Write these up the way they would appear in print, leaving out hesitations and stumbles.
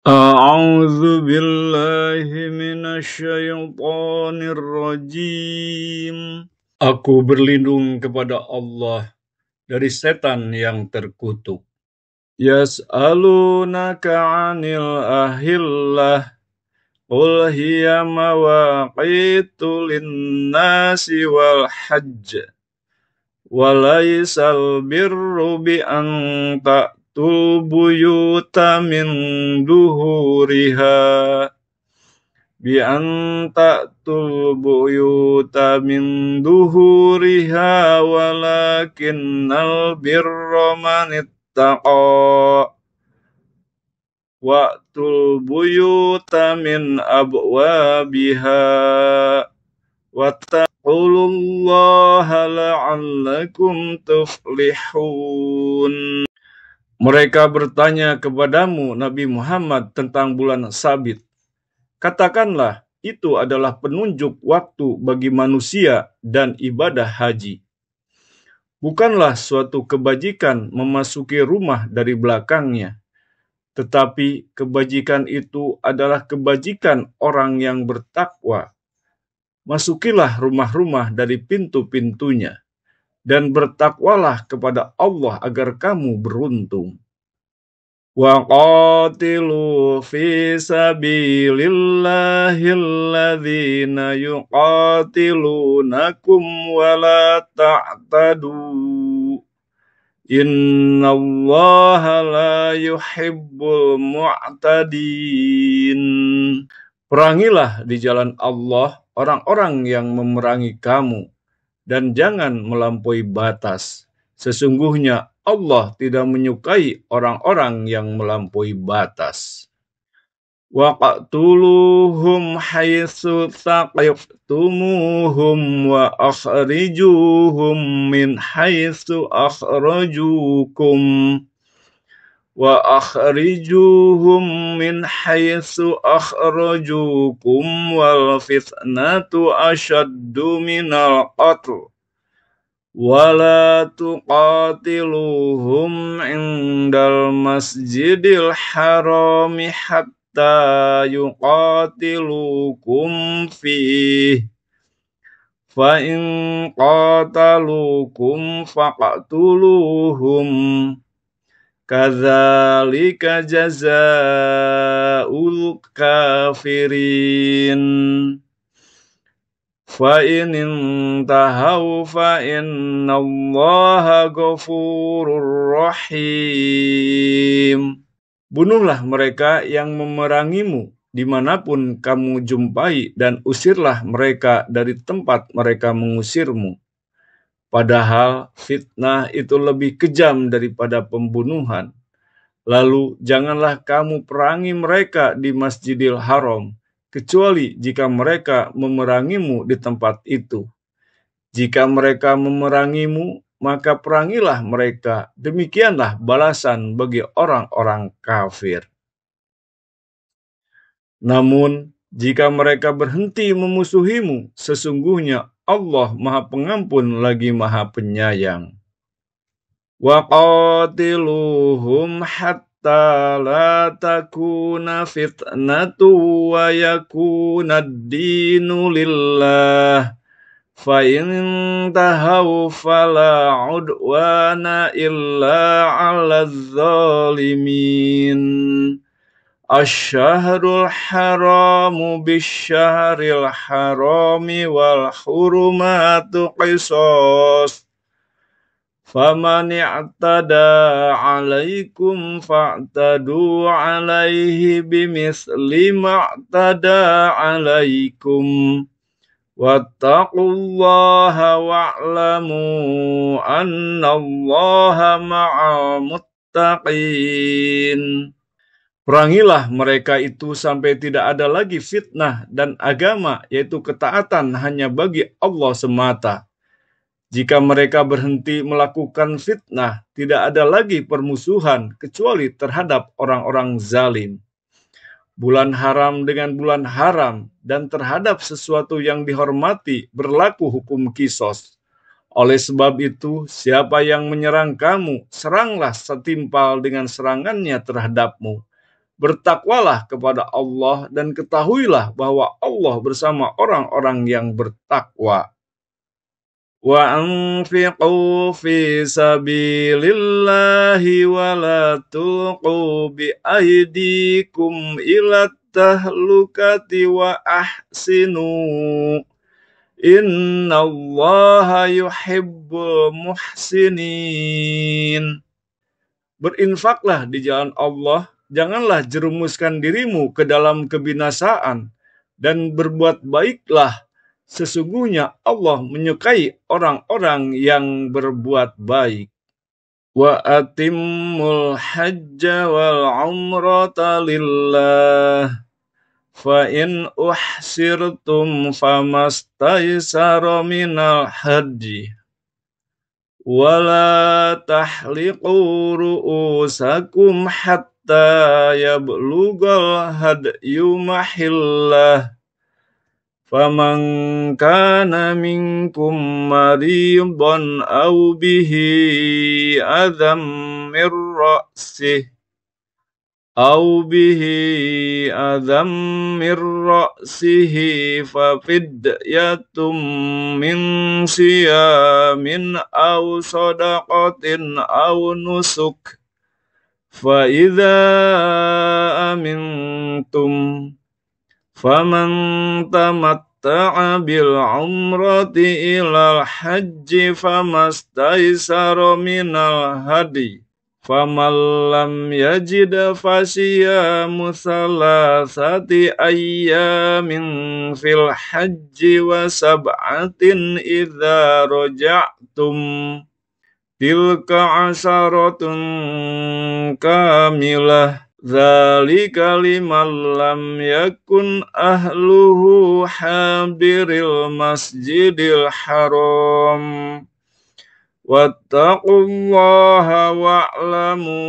A'udzu billahi minasyaitonir rajim. Aku berlindung kepada Allah dari setan yang terkutuk. Yas'alunaka 'anil ahillah qul hiya mawaqitu lin-nasi wal hajj walaysal birru bi an ta'tul buyuta min duhuriha bi an ta'tul buyuta min duhuriha walakinnal birra man ittaqa wa'tul buyuta min abwabiha wattaqullaha la'allakum tuflihun. Mereka bertanya kepadamu Nabi Muhammad tentang bulan Sabit. Katakanlah, itu adalah penunjuk waktu bagi manusia dan ibadah haji. Bukanlah suatu kebajikan memasuki rumah dari belakangnya, tetapi kebajikan itu adalah kebajikan orang yang bertakwa. Masukilah rumah-rumah dari pintu-pintunya, dan bertakwalah kepada Allah agar kamu beruntung. Wa qatilu fi sabilillahi alladhina yuqatilunakum wa la ta'tadu. Innallaha la yuhibbul mu'tadin. Perangilah di jalan Allah orang-orang yang memerangi kamu, dan jangan melampaui batas. Sesungguhnya Allah tidak menyukai orang-orang yang melampaui batas. Waqtuluhum haitsu thaqiftumuhum wa akhrijuhum min haitsu akhrajukum wa akhrijuhum min haitsu akhrajukum wal fitnatu asyaddu minal qatl wala tuqatiluhum indal masjidil harami hatta yuqatilukum fihi fa in qatalukum faqtuluhum kadzalika jazaa'ul kafirin. Fa in intahaw fa innallaha ghafurur rahim. Bunuhlah mereka yang memerangimu dimanapun kamu jumpai, dan usirlah mereka dari tempat mereka mengusirmu. Padahal fitnah itu lebih kejam daripada pembunuhan. Lalu janganlah kamu perangi mereka di Masjidil Haram, kecuali jika mereka memerangimu di tempat itu. Jika mereka memerangimu, maka perangilah mereka. Demikianlah balasan bagi orang-orang kafir. Namun, jika mereka berhenti memusuhimu, sesungguhnya Allah Maha Pengampun lagi Maha Penyayang. Wa qatiluhum hatta la takuna fitnatu wa yakuna ad-dinu lillah. Fa in tahaw fala udwana illa 'alaz zalimin. Asy-syahrul haramu bisy-syahril harami wal hurumatu qisas. Faman i'tada 'alaikum fa'tadu 'alaihi bimithli ma'tada 'alaikum. Wattaqullaha wa'lamu annallaha ma'al muttaqin. Perangilah mereka itu sampai tidak ada lagi fitnah, dan agama yaitu ketaatan hanya bagi Allah semata. Jika mereka berhenti melakukan fitnah, tidak ada lagi permusuhan kecuali terhadap orang-orang zalim. Bulan haram dengan bulan haram, dan terhadap sesuatu yang dihormati berlaku hukum kisos. Oleh sebab itu, siapa yang menyerang kamu, seranglah setimpal dengan serangannya terhadapmu. Bertakwalah kepada Allah dan ketahuilah bahwa Allah bersama orang-orang yang bertakwa. Wa anfiqu fi sabilillahi wa la tulqu bi aydikum ila tahlukati wa ahsinu. Innallaha yuhibbul muhsinin. Berinfaklah di jalan Allah, janganlah jerumuskan dirimu ke dalam kebinasaan, dan berbuat baiklah. Sesungguhnya Allah menyukai orang-orang yang berbuat baik. Wa atimmul hajja wal umrata lillah. Fa in uhsirtum famastaysara minal hadi. Wala tahliqu ru'usakum hatta yablughal hadyu mahillah. Faman kana minkum maridan aw bihi adam mir ra'sih fafidyatum min siyamin aw sadaqatin aw nusuk fa idza amintum faman tamatta'a bil umrati ilal hajji famastaysara minal hadi. Faman lam yajid fasiyamu salasati ayyamin fil hajji wa sab'atin idza raja'tum. Tilka asharatun kamilah. Dzalika liman lam yakun ahluhu hadiril masjidil haram. Wattaqullaha wa'lamu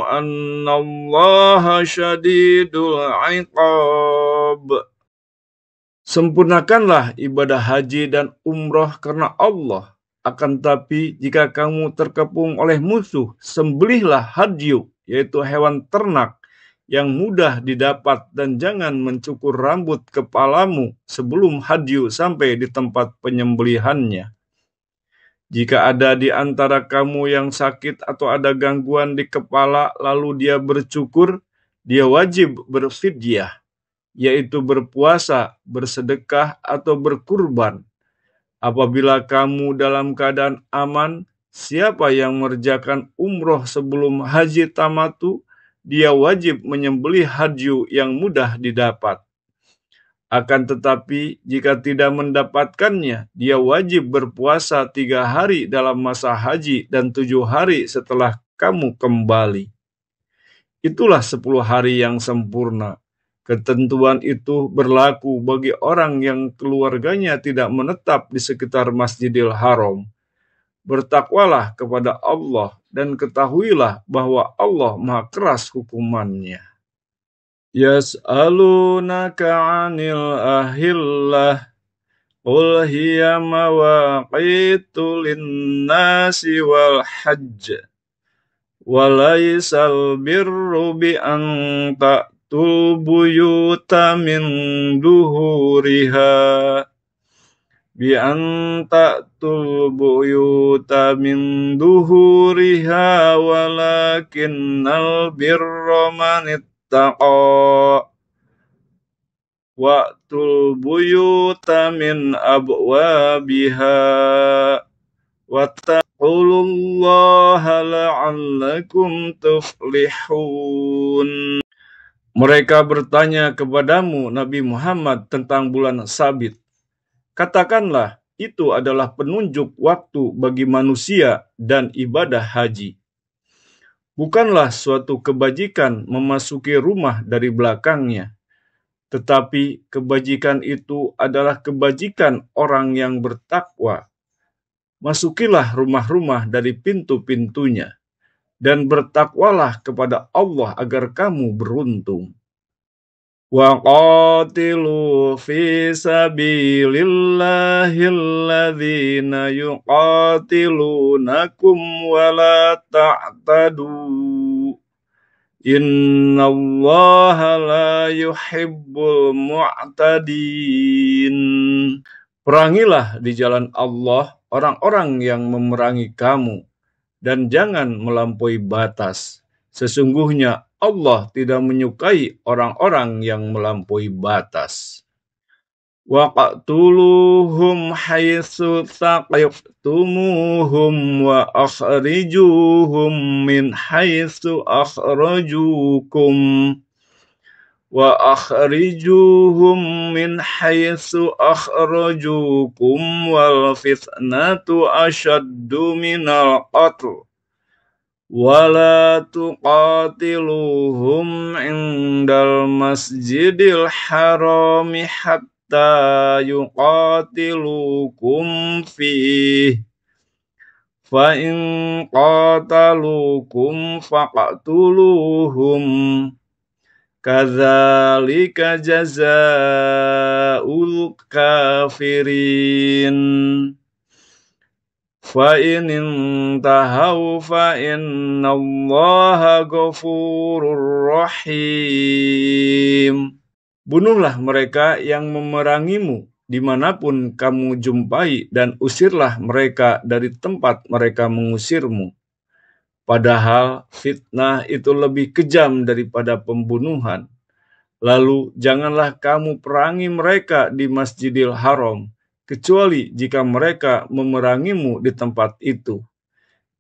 annallaha syadidul iqab. Sempurnakanlah ibadah haji dan umroh karena Allah. Akan tetapi jika kamu terkepung oleh musuh, sembelihlah hadyu, yaitu hewan ternak yang mudah didapat, dan jangan mencukur rambut kepalamu sebelum hadyu sampai di tempat penyembelihannya. Jika ada di antara kamu yang sakit atau ada gangguan di kepala lalu dia bercukur, dia wajib berfidyah, yaitu berpuasa, bersedekah, atau berkurban. Apabila kamu dalam keadaan aman, siapa yang mengerjakan umroh sebelum haji tamatu, dia wajib menyembelih hadyu yang mudah didapat. Akan tetapi, jika tidak mendapatkannya, dia wajib berpuasa 3 hari dalam masa haji dan 7 hari setelah kamu kembali. Itulah 10 hari yang sempurna. Ketentuan itu berlaku bagi orang yang keluarganya tidak menetap di sekitar Masjidil Haram. Bertakwalah kepada Allah dan ketahuilah bahwa Allah Maha keras hukumannya. Yas'alunaka 'anil ahillah qul hiya mawaqitu lin-nasi wal hajj walaysal birru bi an ta'tul buyuta min duhuriha walakinnal birra man ittaqa wa'tul buyuta min abwabiha wattaqullaha la'allakum tuflihun. Mereka bertanya kepadamu Nabi Muhammad tentang bulan Sabit. Katakanlah, itu adalah penunjuk waktu bagi manusia dan ibadah haji. Bukanlah suatu kebajikan memasuki rumah dari belakangnya, tetapi kebajikan itu adalah kebajikan orang yang bertakwa. Masukilah rumah-rumah dari pintu-pintunya, dan bertakwalah kepada Allah agar kamu beruntung. Wa qatilu fi sabilillahi alladhina yuqatilunakum wa la ta'tadu. Innallaha la yuhibbul mu'tadin. Perangilah di jalan Allah orang-orang yang memerangi kamu, dan jangan melampaui batas. Sesungguhnya Allah tidak menyukai orang-orang yang melampaui batas. Waqtuluhum haitsu taqaftumuhum wa akhrijuhum min haitsu akhrajukum wal fitnatu asyaddu minal qatl wala tuqatiluhum indal masjidil harami hatta yuqatilukum fihi fa in qatalukum faqtuluhum kadzalika jazaa'ul kafirin. Fa in intahaw fa innallaha ghafurur rahim. Bunuhlah mereka yang memerangimu dimanapun kamu jumpai, dan usirlah mereka dari tempat mereka mengusirmu. Padahal fitnah itu lebih kejam daripada pembunuhan. Lalu janganlah kamu perangi mereka di Masjidil Haram, kecuali jika mereka memerangimu di tempat itu.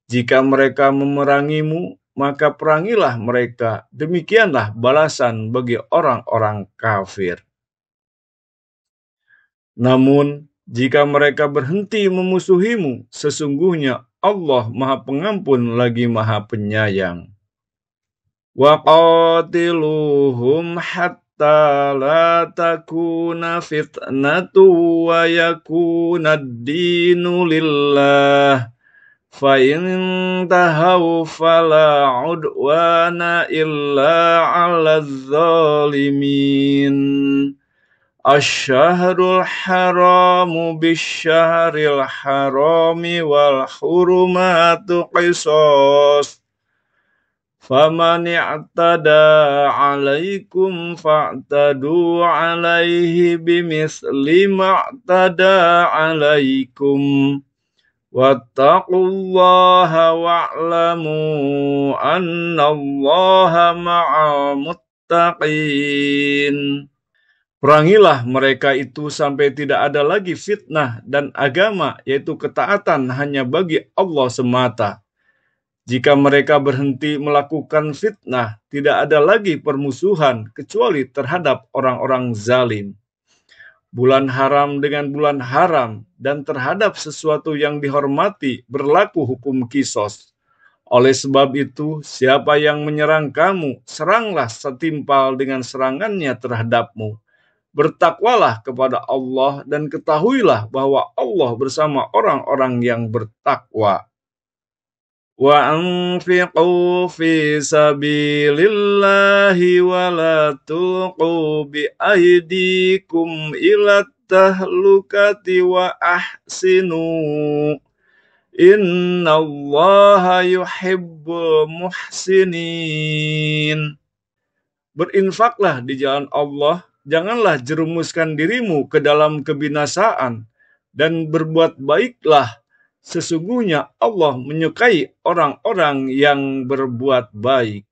Jika mereka memerangimu, maka perangilah mereka. Demikianlah balasan bagi orang-orang kafir. Namun, jika mereka berhenti memusuhimu, sesungguhnya Allah Maha Pengampun lagi Maha Penyayang. Wa qatiluhum hatta la takuna fitnatu wa yakuna ad-dinu lillah. Fa in tahaw fala udwana illa 'alal zalimin. Asy-syahrul haramu bisy-syahril harami wal hurumatu qisas. Faman i'tada 'alaikum fa'tadu 'alaihi bimithli ma'tada 'alaikum. Wattaqullaha wa'lamu annallaha ma'al muttaqin. Perangilah mereka itu sampai tidak ada lagi fitnah, dan agama yaitu ketaatan hanya bagi Allah semata. Jika mereka berhenti melakukan fitnah, tidak ada lagi permusuhan kecuali terhadap orang-orang zalim. Bulan haram dengan bulan haram, dan terhadap sesuatu yang dihormati berlaku hukum qisas. Oleh sebab itu, siapa yang menyerang kamu, seranglah setimpal dengan serangannya terhadapmu. Bertakwalah kepada Allah dan ketahuilah bahwa Allah bersama orang-orang yang bertakwa. Wa anfiqu fi sabilillahi wa la tulqu bi aydikum ila tahlukati wa ahsinu. Innallaha yuhibbul muhsinin. Berinfaklah di jalan Allah. Janganlah jerumuskan dirimu ke dalam kebinasaan, dan berbuat baiklah. Sesungguhnya Allah menyukai orang-orang yang berbuat baik.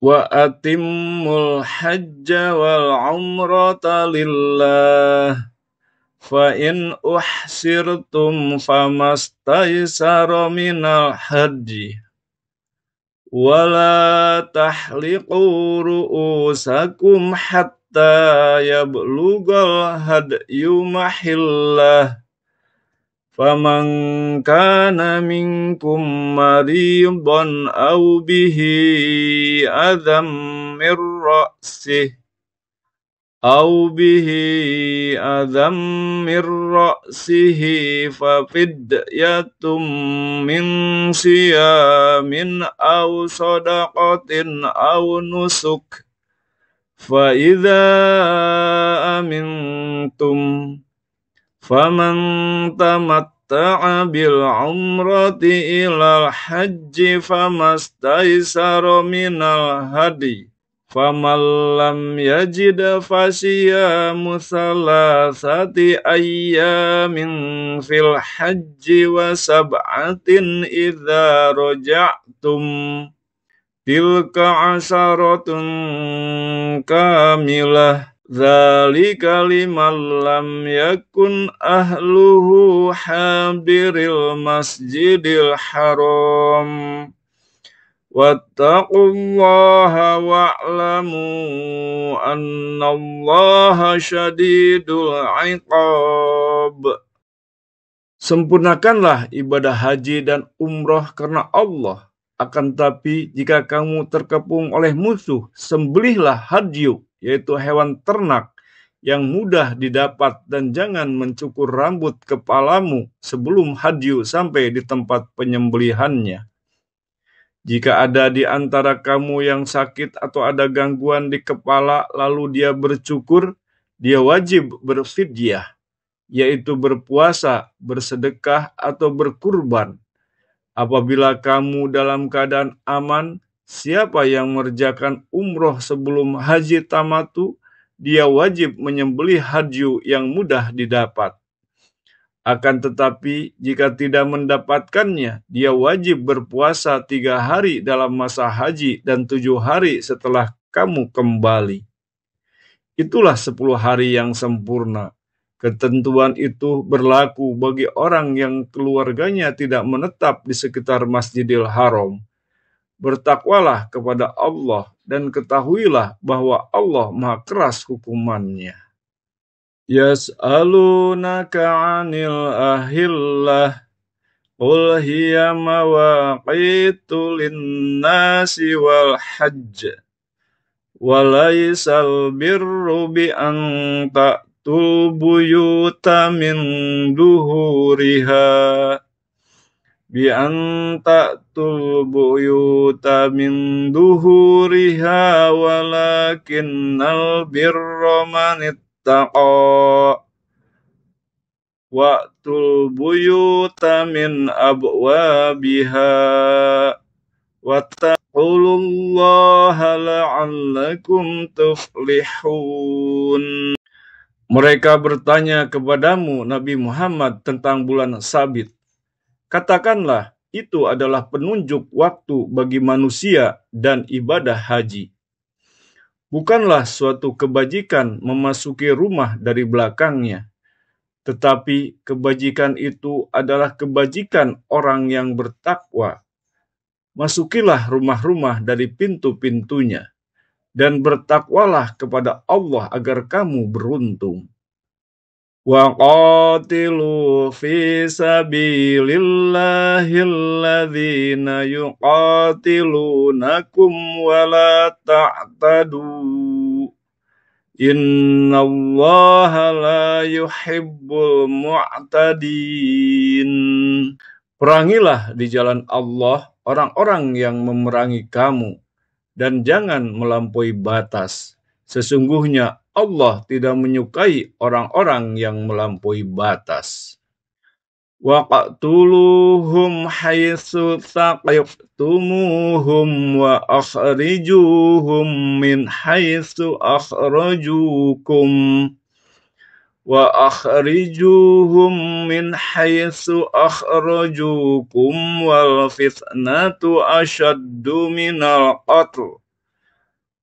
Wa atimmul hajja wal umrata lillah. Fa in uhsirtum famastaysara minal hajji. Wala tahliqu ru'usakum hatta yablughal hadyu mahillah. Faman kana minkum maridan aw bihi adam mir ra'sihi fa fidyatum min siyamin aw sadaqatin aw nusuk. Fa idza amintum faman tamatta'a bil umrati ilal hajji famastaisara minal hadi. Faman lam yajid fasiyamu salasati ayyamin fil hajji wa sab'atin idza raja'tum. Tilka asharatun kamilah. Dzalika liman lam yakun ahluhu hadiril masjidil haram. Wattaqullaha wa'lamu annallaha syadidul iqab. Sempurnakanlah ibadah haji dan umroh karena Allah. Akan tetapi jika kamu terkepung oleh musuh, sembelihlah hadyu, yaitu hewan ternak yang mudah didapat, dan jangan mencukur rambut kepalamu sebelum hadyu sampai di tempat penyembelihannya. Jika ada di antara kamu yang sakit atau ada gangguan di kepala lalu dia bercukur, dia wajib berfidyah, yaitu berpuasa, bersedekah, atau berkurban. Apabila kamu dalam keadaan aman, siapa yang mengerjakan umroh sebelum haji tamatu, dia wajib menyembelih hadyu yang mudah didapat. Akan tetapi, jika tidak mendapatkannya, dia wajib berpuasa 3 hari dalam masa haji dan 7 hari setelah kamu kembali. Itulah 10 hari yang sempurna. Ketentuan itu berlaku bagi orang yang keluarganya tidak menetap di sekitar Masjidil Haram. Bertakwalah kepada Allah dan ketahuilah bahwa Allah Maha keras hukumannya. Yas'alunaka 'anil ahillah qul hiya mawaqitu lin-nasi wal hajj walaysal birru bi an ta'tul buyuta min duhuriha walakinnal birra man wa'tul buyuta min abwabiha wattaqullaha la'allakum tuflihun. Mereka bertanya kepadamu, Nabi Muhammad, tentang bulan Sabit. Katakanlah, itu adalah penunjuk waktu bagi manusia dan ibadah haji. Bukanlah suatu kebajikan memasuki rumah dari belakangnya, tetapi kebajikan itu adalah kebajikan orang yang bertakwa. Masukilah rumah-rumah dari pintu-pintunya, dan bertakwalah kepada Allah agar kamu beruntung. Wa qatilu fi sabilillahi alladhina yuqatilunakum wa la ta'tadu. Innallaha la yuhibbul mu'tadin. Perangilah di jalan Allah orang-orang yang memerangi kamu, dan jangan melampaui batas. Sesungguhnya Allah tidak menyukai orang-orang yang melampaui batas. Waqtuluhum haitsu thaqiftumuhum wa akhrijuhum min haitsu akhrajukum wal fitnatu ashaddu minal qatl.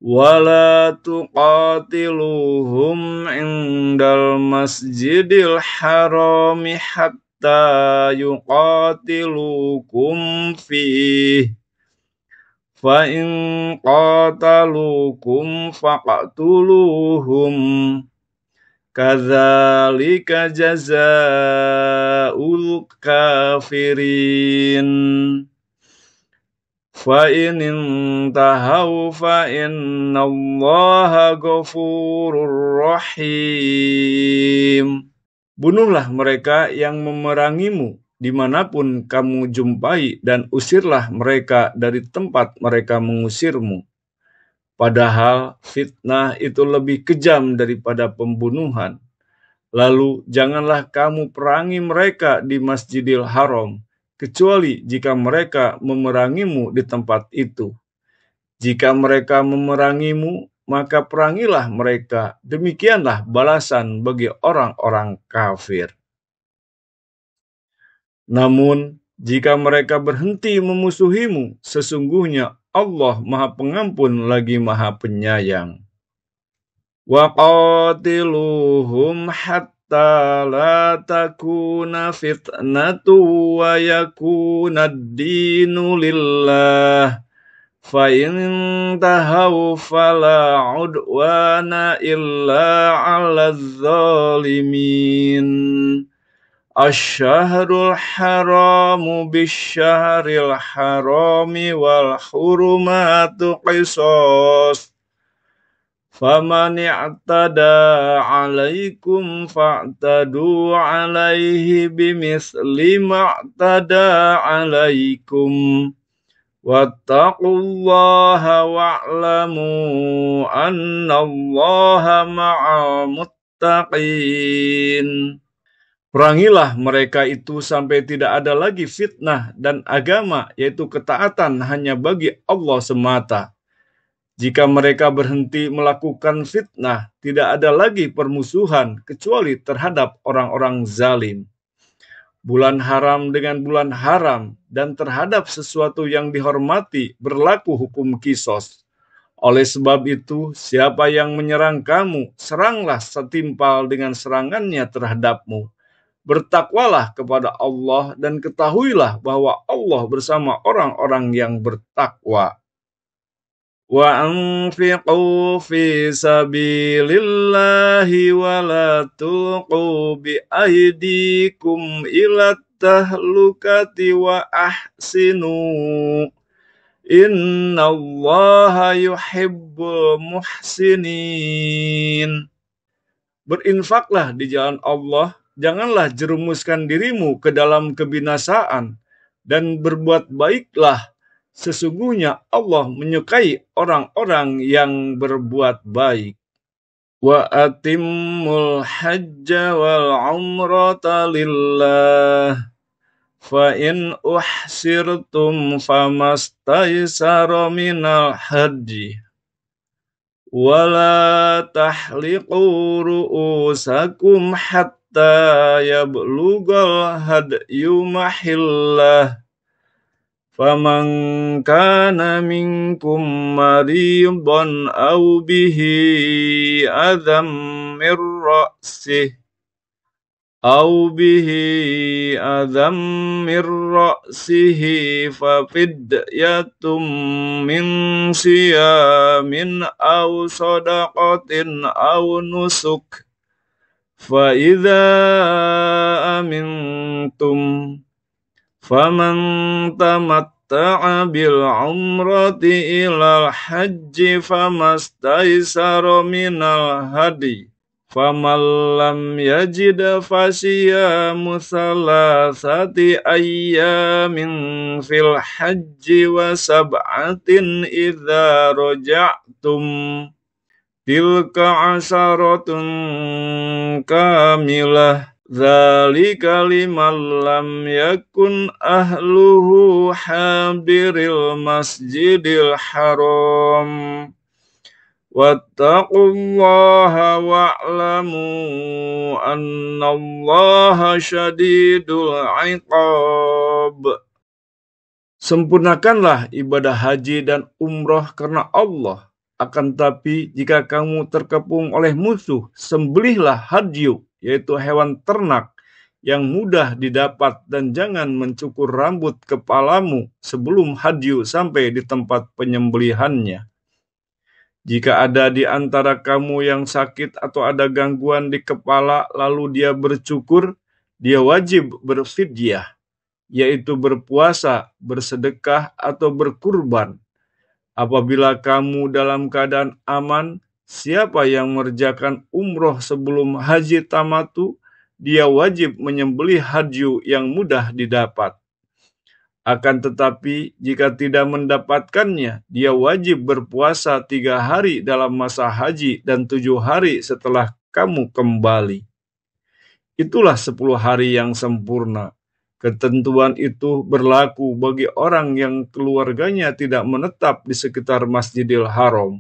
Wala tuqatiluhum indal masjidil harami hatta yuqatilukum fih. Fa in qatalukum faqtuluhum. Kadzalika jazaa'ul kafirin. Fa in intahaw fa innallaha ghafurur rahim. Bunuhlah mereka yang memerangimu dimanapun kamu jumpai, dan usirlah mereka dari tempat mereka mengusirmu. Padahal fitnah itu lebih kejam daripada pembunuhan. Lalu janganlah kamu perangi mereka di Masjidil Haram, kecuali jika mereka memerangimu di tempat itu. Jika mereka memerangimu, maka perangilah mereka. Demikianlah balasan bagi orang-orang kafir. Namun, jika mereka berhenti memusuhimu, sesungguhnya Allah Maha Pengampun lagi Maha Penyayang. وَقَاتِلُوهُمْ حَتَّى لَا تَكُونَ فِتْنَةٌ وَيَكُونَ الدِّينُ لِلَّهِ فَإِنِ انتهوا فَلَا عُدْوَانَ إِلَّا عَلَى الظَّالِمِينَ الشَّهْرُ الْحَرَامُ بِالشَّهْرِ الْحَرَامِ وَالْحُرُمَاتُ قِصَاصٌ فَمَنِ اعْتَدَى عَلَيْكُمْ فَاعْتَدُوا عَلَيْهِ بِمِثْلِ مَا اعْتَدَى عَلَيْكُمْ وَاتَّقُوا اللَّهَ وَاعْلَمُوا أَنَّ اللَّهَ مَعَ الْمُتَّقِينَ. Perangilah mereka itu sampai tidak ada lagi fitnah dan agama, yaitu ketaatan hanya bagi Allah semata. Jika mereka berhenti melakukan fitnah, tidak ada lagi permusuhan kecuali terhadap orang-orang zalim. Bulan haram dengan bulan haram, dan terhadap sesuatu yang dihormati berlaku hukum kisos. Oleh sebab itu, siapa yang menyerang kamu, seranglah setimpal dengan serangannya terhadapmu. Bertakwalah kepada Allah dan ketahuilah bahwa Allah bersama orang-orang yang bertakwa. وَأَنْفِقُوا فِي سَبِيلِ اللَّهِ وَلَا تُلْقُوا بِأَيْدِيكُمْ إِلَى التَّهْلُكَةِ وَأَحْسِنُوا إِنَّ اللَّهَ يُحِبُّ الْمُحْسِنِينَ. Berinfaklah di jalan Allah, janganlah jerumuskan dirimu ke dalam kebinasaan, dan berbuat baiklah. Sesungguhnya Allah menyukai orang-orang yang berbuat baik. Wa atimmul hajja wal umrata lillah. Fa in uhsirtum famastaysara minal hajji. Wa la tahliqu ru'usakum hatta yablughal hadyu mahillah. فَمَنْ كَانَ مِنْكُمْ مَرِيضًا أَوْ بِهِ أَذًى مِنْ رَأْسِهِ فَفِدْيَةٌ مِنْ صِيَامٍ أَوْ صَدَقَةٍ أَوْ نُسُكٍ فَإِذَا أَمِنْتُمْ فَمَنْ تَمَتَّعَ بِالْعُمْرَةِ إِلَى الْحَجِّ فَمَا اسْتَيْسَرَ مِنَ الْهَدْيِ فَمَنْ لَمْ يَجِدْ فَصِيَامُ 3 أَيَّامٍ فِي الْحَجِّ وَسَبْعَةٍ إِذَا رَجَعْتُمْ تِلْكَ 10 كَامِلَةٌ ذَلِكَ لِمَنْ لَمْ يَكُنْ أَهْلُهُ حَاضِرِ الْمَسْجِدِ الْحَرَامِ وَاتَّقُوا اللَّهَ وَاعْلَمُوا أَنَّ اللَّهَ شَدِيدُ الْعِقَابِ. Sempurnakanlah ibadah haji dan umroh karena Allah. Akan tetapi jika kamu terkepung oleh musuh, sembelihlah hadyu, yaitu hewan ternak yang mudah didapat, dan jangan mencukur rambut kepalamu sebelum hadyu sampai di tempat penyembelihannya. Jika ada di antara kamu yang sakit atau ada gangguan di kepala lalu dia bercukur, dia wajib berfidyah, yaitu berpuasa, bersedekah, atau berkurban. Apabila kamu dalam keadaan aman, siapa yang mengerjakan umroh sebelum haji tamatu, dia wajib menyembelih hadyu yang mudah didapat. Akan tetapi, jika tidak mendapatkannya, dia wajib berpuasa 3 hari dalam masa haji dan 7 hari setelah kamu kembali. Itulah 10 hari yang sempurna. Ketentuan itu berlaku bagi orang yang keluarganya tidak menetap di sekitar Masjidil Haram.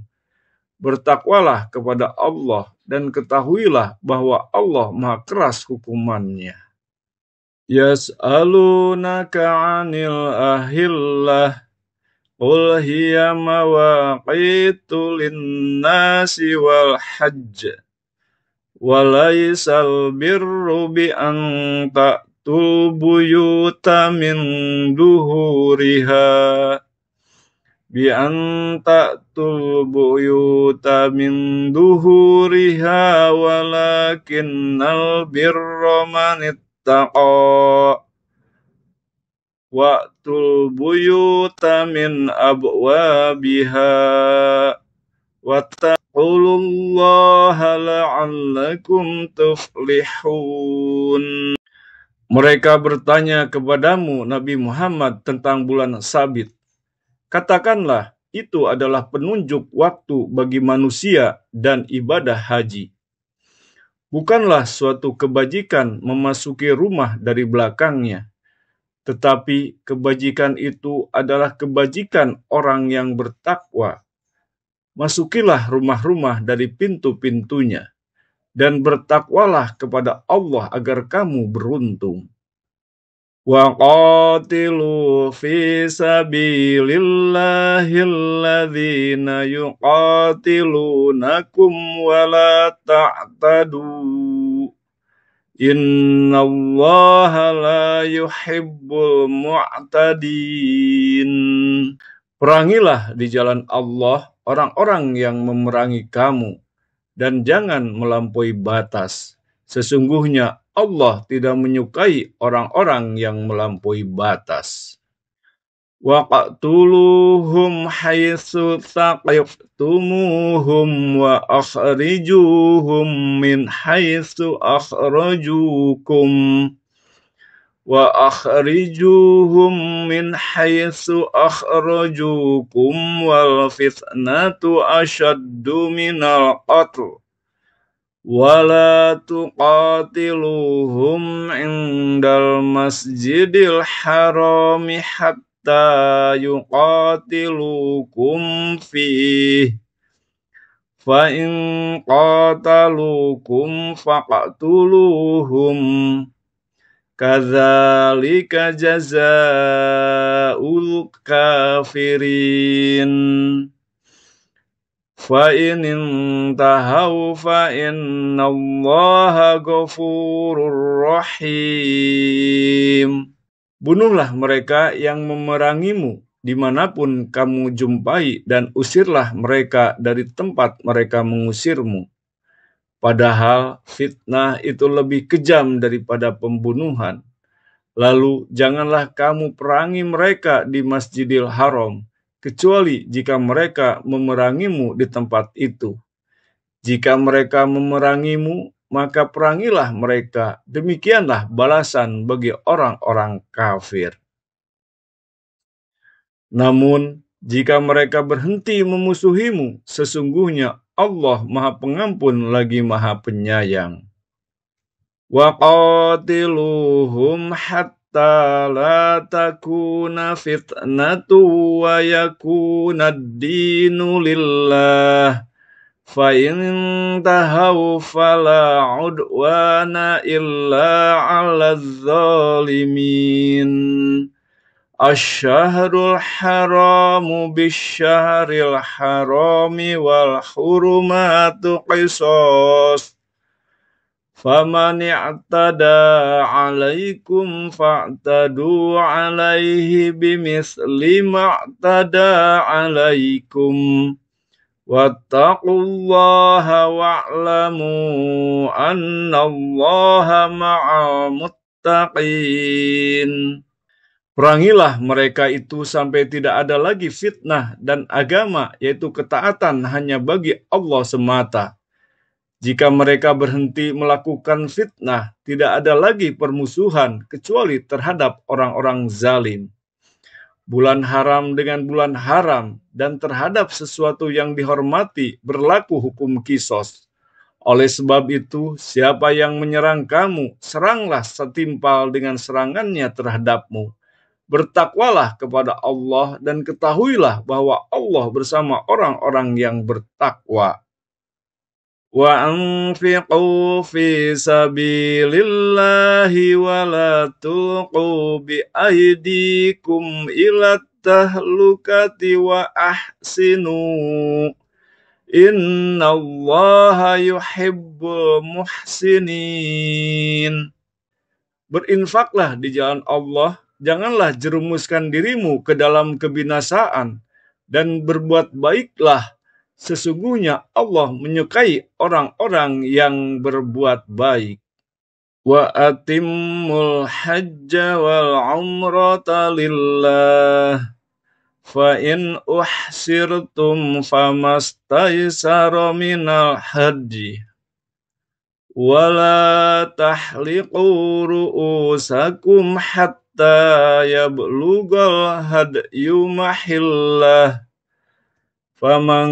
Bertakwalah kepada Allah dan ketahuilah bahwa Allah Maha keras hukumannya. Yas'alunaka 'anil ahillah qul hiya mawaqitu lin-nasi wal hajj walaysal birru bi an ta'tul buyuta min duhuriha bi an ta'tul buyuta min duhuriha walakinnal birra man ittaqa wa'tul buyuta min abwabiha wattaqullaha la'allakum tuflihun. Mereka bertanya kepadamu Nabi Muhammad tentang bulan Sabit. Katakanlah, itu adalah penunjuk waktu bagi manusia dan ibadah haji. Bukanlah suatu kebajikan memasuki rumah dari belakangnya, tetapi kebajikan itu adalah kebajikan orang yang bertakwa. Masukilah rumah-rumah dari pintu-pintunya, dan bertakwalah kepada Allah agar kamu beruntung. Wa qatilu fi sabilillahi alladhina yuqatilunakum wa la ta'tadu. Innallaha la yuhibbul mu'tadin. Perangilah di jalan Allah orang-orang yang memerangi kamu, dan jangan melampaui batas. Sesungguhnya Allah tidak menyukai orang-orang yang melampaui batas. Waqtuluhum haitsu taqaftumuhum wa akhrijuhum min haitsu akhrajukum wa akhrijuhum min haitsu akhrajukum wal fitnatu asyaddu minal qatl wala tuqatiluhum indal masjidil harami hatta yuqatilukum fihi fa in qatalukum faqtuluhum kadzalika jazaa'ul kafirin. Fa in intahaw fa innallaha ghafurur rahim. Bunuhlah mereka yang memerangimu dimanapun kamu jumpai, dan usirlah mereka dari tempat mereka mengusirmu. Padahal fitnah itu lebih kejam daripada pembunuhan. Lalu janganlah kamu perangi mereka di Masjidil Haram, kecuali jika mereka memerangimu di tempat itu. Jika mereka memerangimu, maka perangilah mereka. Demikianlah balasan bagi orang-orang kafir. Namun, jika mereka berhenti memusuhimu, sesungguhnya Allah Maha Pengampun lagi Maha Penyayang. Wa qatiluhum hatta la takuna fitnatu wa yakuna ad-dinu lillah. Fa in tahaw fala udwana illa 'alaz zalimin. Asy-syahrul haramu bisy-syahril harami wal hurumatu qisas. Faman i'tada 'alaikum fa'tadu 'alaihi bimithli ma'tada 'alaikum. Wattaqullaha wa'lamu annallaha ma'al muttaqin. Perangilah mereka itu sampai tidak ada lagi fitnah, dan agama yaitu ketaatan hanya bagi Allah semata. Jika mereka berhenti melakukan fitnah, tidak ada lagi permusuhan kecuali terhadap orang-orang zalim. Bulan haram dengan bulan haram, dan terhadap sesuatu yang dihormati berlaku hukum qisas. Oleh sebab itu, siapa yang menyerang kamu, seranglah setimpal dengan serangannya terhadapmu. Bertakwalah kepada Allah dan ketahuilah bahwa Allah bersama orang-orang yang bertakwa. Wa anfiqu fi sabilillahi wa la tulqu bi aydikum ila tahlukati wa ahsinu. Innallaha yuhibbul muhsinin. Berinfaklah di jalan Allah, janganlah jerumuskan dirimu ke dalam kebinasaan, dan berbuat baiklah. Sesungguhnya Allah menyukai orang-orang yang berbuat baik. Wa atimmul hajja wal umrata lillah. Fa in uhsirtum famastaysara minal hadi. Wala tahliqu ru'usakum hatta yablughal hadyu mahillah. Faman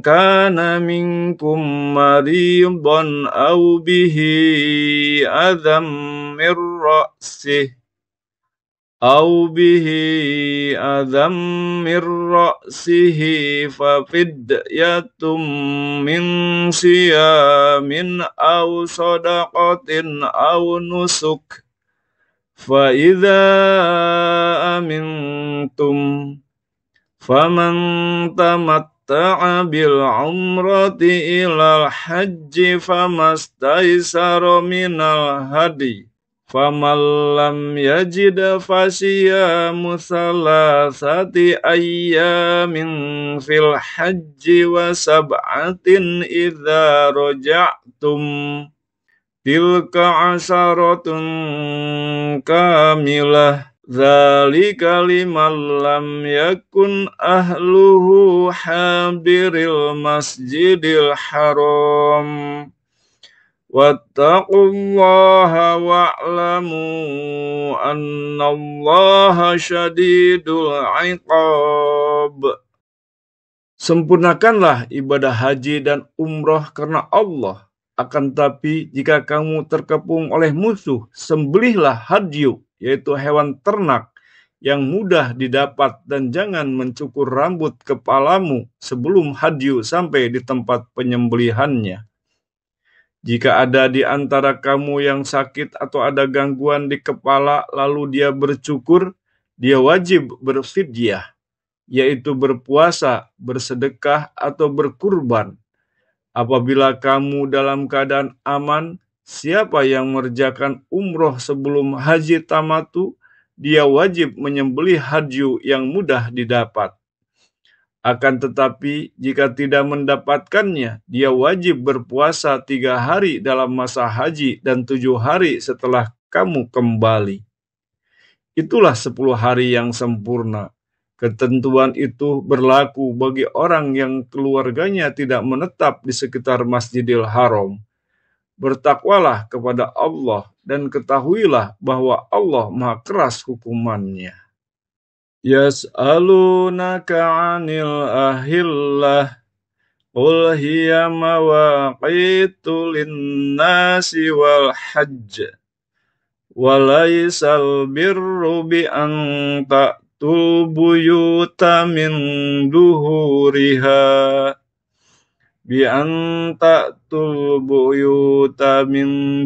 kana minkum maridan aw bihi adam mir ra'sih fafidyatum min siyamin aw sadaqatin aw nusuk. Fa idza amintum faman tamatta'a bil umrati ilal hajji famastaysara minal hadi. Faman lam yajid fasiyamu salasati ayyamin fil hajji wa sab'atin idza raja'tum. Tilka asharatun kamilah. Dzalika liman lam yakun ahluhu hadiril masjidil haram. Wattaqullaha wa'lamu annallaha syadidul iqab. Sempurnakanlah ibadah haji dan umroh karena Allah. Akan tetapi jika kamu terkepung oleh musuh, sembelihlah hadyu, yaitu hewan ternak yang mudah didapat, dan jangan mencukur rambut kepalamu sebelum hadyu sampai di tempat penyembelihannya. Jika ada di antara kamu yang sakit atau ada gangguan di kepala lalu dia bercukur, dia wajib berfidyah, yaitu berpuasa, bersedekah, atau berkurban. Apabila kamu dalam keadaan aman, siapa yang mengerjakan umroh sebelum haji tamatu, dia wajib menyembelih hadyu yang mudah didapat. Akan tetapi, jika tidak mendapatkannya, dia wajib berpuasa 3 hari dalam masa haji dan 7 hari setelah kamu kembali. Itulah 10 hari yang sempurna. Ketentuan itu berlaku bagi orang yang keluarganya tidak menetap di sekitar Masjidil Haram. Bertakwalah kepada Allah dan ketahuilah bahwa Allah Maha keras hukumannya. Yas'alunaka 'anil ahillah qul hiya mawaqitu lin-nasi wal hajj walaysal birru bi an ta'tul buyuta min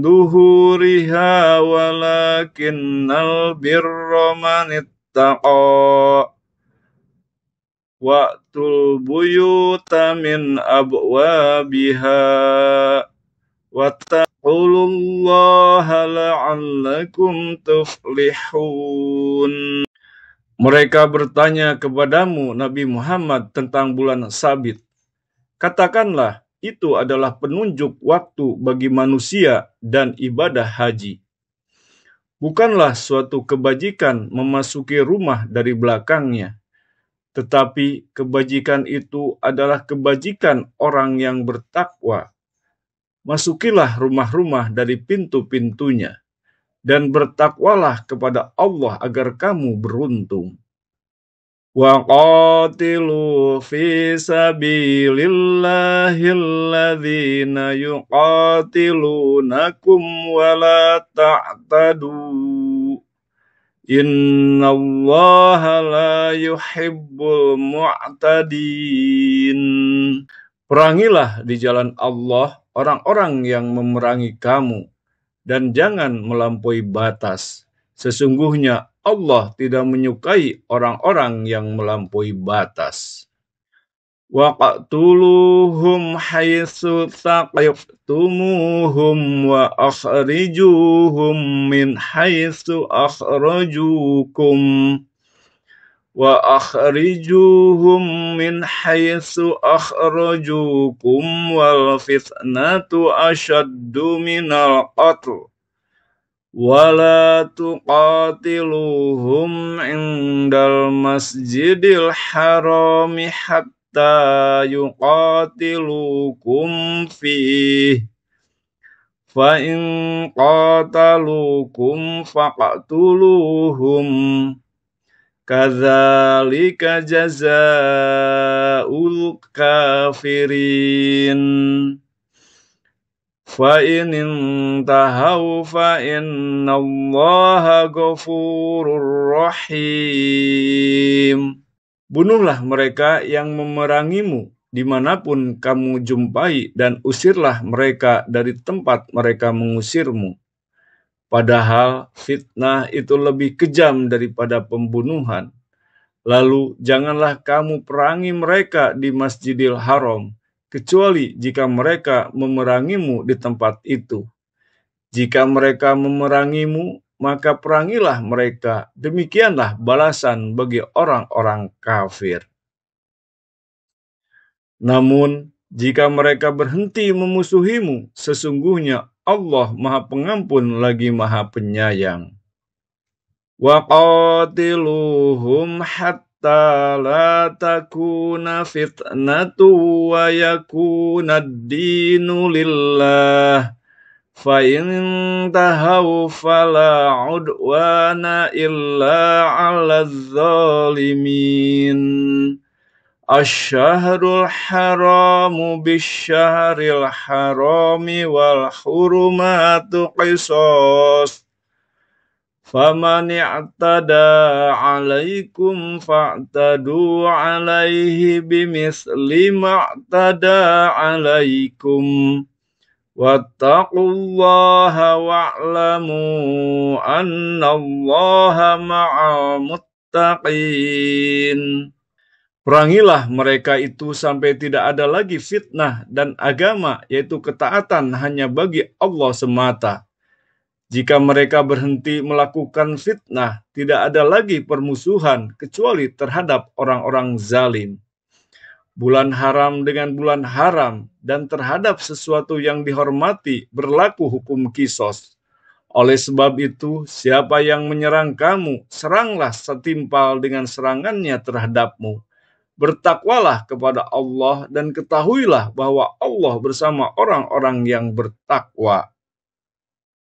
duhuriha walakinnal birra man ittaqa wa'tul buyuta min abwabiha wattaqullaha la'allakum tuflihun. Mereka bertanya kepadamu Nabi Muhammad tentang bulan Sabit. Katakanlah, itu adalah penunjuk waktu bagi manusia dan ibadah haji. Bukanlah suatu kebajikan memasuki rumah dari belakangnya, tetapi kebajikan itu adalah kebajikan orang yang bertakwa. Masukilah rumah-rumah dari pintu-pintunya, dan bertakwalah kepada Allah agar kamu beruntung. Wa qatilu fi sabilillahi alladhina yuqatilunakum wa la ta'tadu. Innallaha la yuhibbul mu'tadin. Perangilah di jalan Allah orang-orang yang memerangi kamu, dan jangan melampaui batas. Sesungguhnya Allah tidak menyukai orang-orang yang melampaui batas. Waqtuluhum haitsu thaqiftumuhum wa akhrijuhum min haitsu akhrajukum wal fitnatu asyaddu minal qatl. Wala tuqatiluhum indal masjidil harami hatta yuqatilukum fihi. Fa in qatalukum faqtuluhum. Kadzalika jazaa'ul kafirin. Fa in intahaw fa innallaha ghafurur rahim. Bunuhlah mereka yang memerangimu dimanapun kamu jumpai, dan usirlah mereka dari tempat mereka mengusirmu. Padahal fitnah itu lebih kejam daripada pembunuhan. Lalu janganlah kamu perangi mereka di Masjidil Haram, kecuali jika mereka memerangimu di tempat itu. Jika mereka memerangimu, maka perangilah mereka. Demikianlah balasan bagi orang-orang kafir. Namun, jika mereka berhenti memusuhimu, sesungguhnya Allah Maha Pengampun lagi Maha Penyayang. Wa qatiluhum hatta la takuna fitnatu wa yakuna ad-dinu lillah. Fa in tahaw fala udwana illa 'alaz zalimin. Asy-syahrul haramu bisy-syahril harami wal hurumatu qisas. Faman i'tada 'alaikum fa'tadu 'alaihi bimithli ma'tada 'alaikum. Wattaqullaha wa'lamu annallaha ma'al muttaqin. Perangilah mereka itu sampai tidak ada lagi fitnah, dan agama yaitu ketaatan hanya bagi Allah semata. Jika mereka berhenti melakukan fitnah, tidak ada lagi permusuhan kecuali terhadap orang-orang zalim. Bulan haram dengan bulan haram, dan terhadap sesuatu yang dihormati berlaku hukum kisos. Oleh sebab itu, siapa yang menyerang kamu, seranglah setimpal dengan serangannya terhadapmu. Bertakwalah kepada Allah, dan ketahuilah bahwa Allah bersama orang-orang yang bertakwa.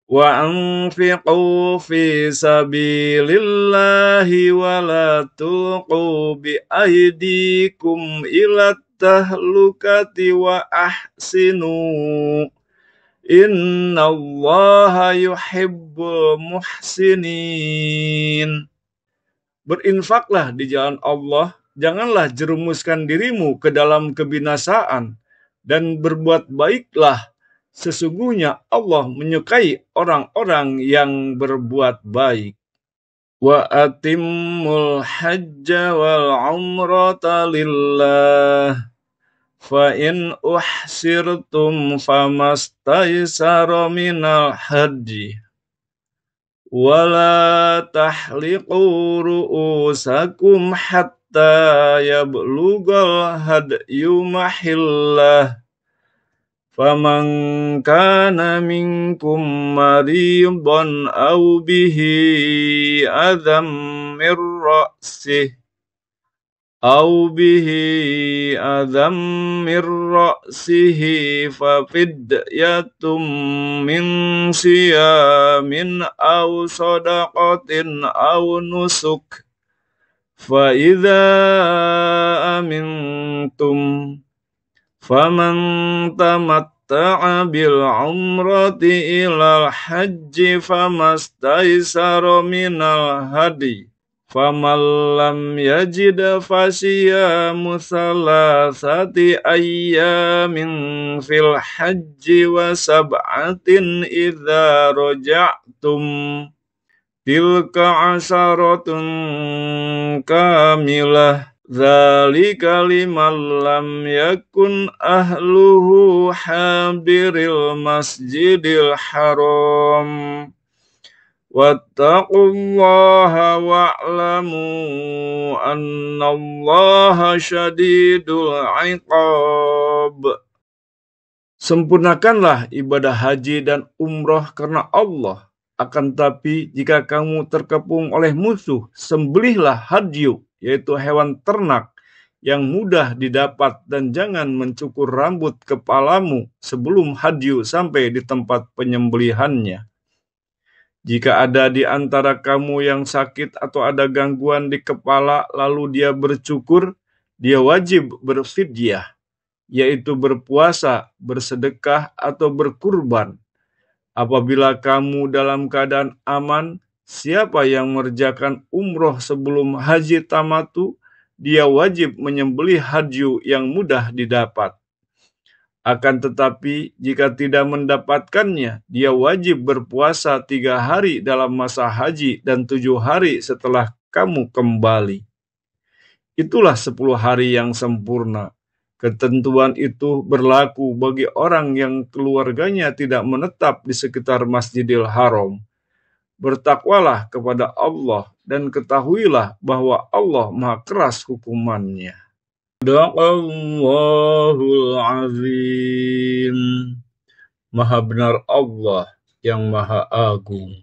Wa anfiqu fi sabilillahi wa la tulqu bi aydikum ila tahlukati wa ahsinu. Innallaha yuhibbul muhsinin. Berinfaklah di jalan Allah, janganlah jerumuskan dirimu ke dalam kebinasaan, dan berbuat baiklah. Sesungguhnya Allah menyukai orang-orang yang berbuat baik. Wa atimmul hajja wal umrata lillah. Fa in uhsirtum famastaysara minal hajji. Wa la tahliqu ru'usakum hatta yablughal hadyu mahillah. Faman kana minkum maridan aw bihi adzam mir ra'sihi fa fidyatum min siyamin aw sadaqatin aw nusuk. فَإِذَا أَمِنْتُمْ فَمَنْ تَمَتَّعَ بِالْعُمْرَةِ إِلَى الْحَجِّ فَمَا اسْتَيْسَرَ مِنَ الْهَدْيِ فَمَنْ لَمْ يَجِدْ فَصِيَامُ ثَلَاثَةِ أَيَّامٍ فِي الْحَجِّ وَسَبْعَةٍ إِذَا رَجَعْتُمْ تِلْكَ عَشَرَةٌ كَامِلَةٌ ذَلِكَ لِمَنْ لَمْ يَكُنْ أَهْلُهُ حَاضِرِي الْمَسْجِدِ الْحَرَامِ وَاتَّقُوا اللَّهَ وَاعْلَمُوا أَنَّ اللَّهَ شَدِيدُ الْعِقَابِ. Sempurnakanlah ibadah haji dan umroh karena Allah. Akan tetapi jika kamu terkepung oleh musuh, sembelihlah hadyu, yaitu hewan ternak yang mudah didapat, dan jangan mencukur rambut kepalamu sebelum hadyu sampai di tempat penyembelihannya. Jika ada di antara kamu yang sakit atau ada gangguan di kepala lalu dia bercukur, dia wajib berfidyah, yaitu berpuasa, bersedekah, atau berkurban. Apabila kamu dalam keadaan aman, siapa yang mengerjakan umroh sebelum haji tamatu, dia wajib menyembelih hadyu yang mudah didapat. Akan tetapi, jika tidak mendapatkannya, dia wajib berpuasa 3 hari dalam masa haji dan 7 hari setelah kamu kembali. Itulah 10 hari yang sempurna. Ketentuan itu berlaku bagi orang yang keluarganya tidak menetap di sekitar Masjidil Haram. Bertakwalah kepada Allah dan ketahuilah bahwa Allah Maha keras hukumannya. Sadaqallahul Azim. Maha benar Allah yang Maha Agung.